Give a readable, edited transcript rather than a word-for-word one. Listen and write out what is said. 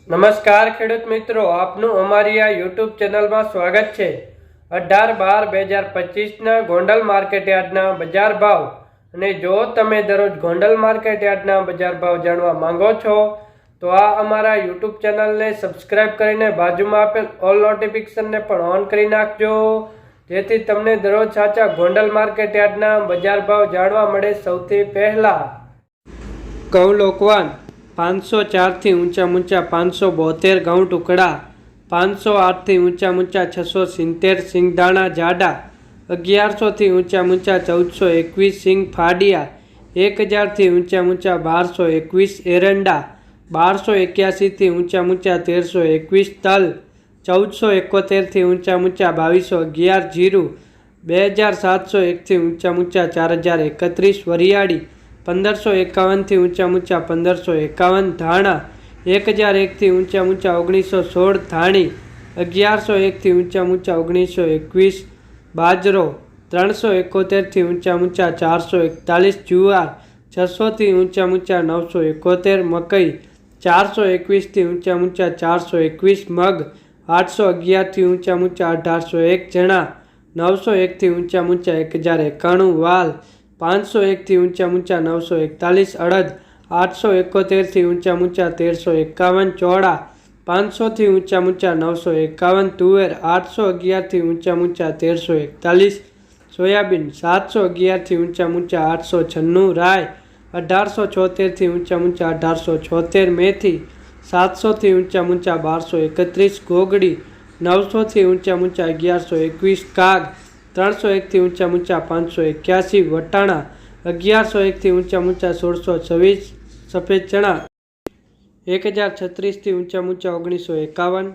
નમસ્કાર ખેડૂત મિત્રો, આપનું અમારી આ યુટ્યુબ ચેનલમાં સ્વાગત છે। 18/12/2025ના ગોંડલ માર્કેટયાર્ડના બજાર ભાવ અને જો તમે દરરોજ ગોંડલ માર્કેટયાર્ડના બજાર ભાવ જાણવા માંગો છો તો આ અમારા યુટ્યુબ ચેનલને સબસ્ક્રાઇબ કરીને બાજુમાં આપેલ ઓલ નોટિફિકેશનને પણ ઓન કરી નાખજો, જેથી તમને દરરોજ સાચા ગોંડલ માર્કેટયાર્ડના બજાર ભાવ જાણવા મળે સૌથી પહેલા। ઘઉં લોકવાન 504 થી ઊંચા 572 ઘઉં ટુકડા, 508 થી ઊંચા 670 સિંગદાણા જાડા, 1100 થી ઊંચા 1421 સિંગ ફાડિયા, 1000 થી ઊંચા 1221 એરંડા, 1281 થી ઊંચા 1321 તલ, 1471 થી ઊંચા 2211 જીરું, 2701 થી ઊંચા 4031 વરિયાળી, 1551 થી ઊંચા 1551 ધાણા, 1001 થી ઊંચા 1916 ધાણી, 1101 થી ઊંચા 1921 બાજરો, 371 થી ઊંચા 441 જુવાર, 600 થી ઊંચા 971 મકઈ, 421 થી ઊંચા 421 મગ, 811 થી ઊંચા 1801 ચણા, 901 થી ઊંચા 1091 વાલ, 501 થી ઊંચા 941 અડદ, 871 થી ઊંચા 1351 ચોળા, 500 થી ઊંચા 951 તુવેર, 811 થી ઊંચા 1341 સોયાબીન, 711 થી ઊંચા 896 રાય, 1876 થી ઊંચા 1876 મેથી, 700 થી ઊંચા 1231 ગોગડી, 900 થી ઊંચા 1121 કાગ, 301 થી ઊંચા 581 વટાણા, 1101 થી ઊંચા 1626 સફેદ ચણા, 1036 થી ઊંચા 1951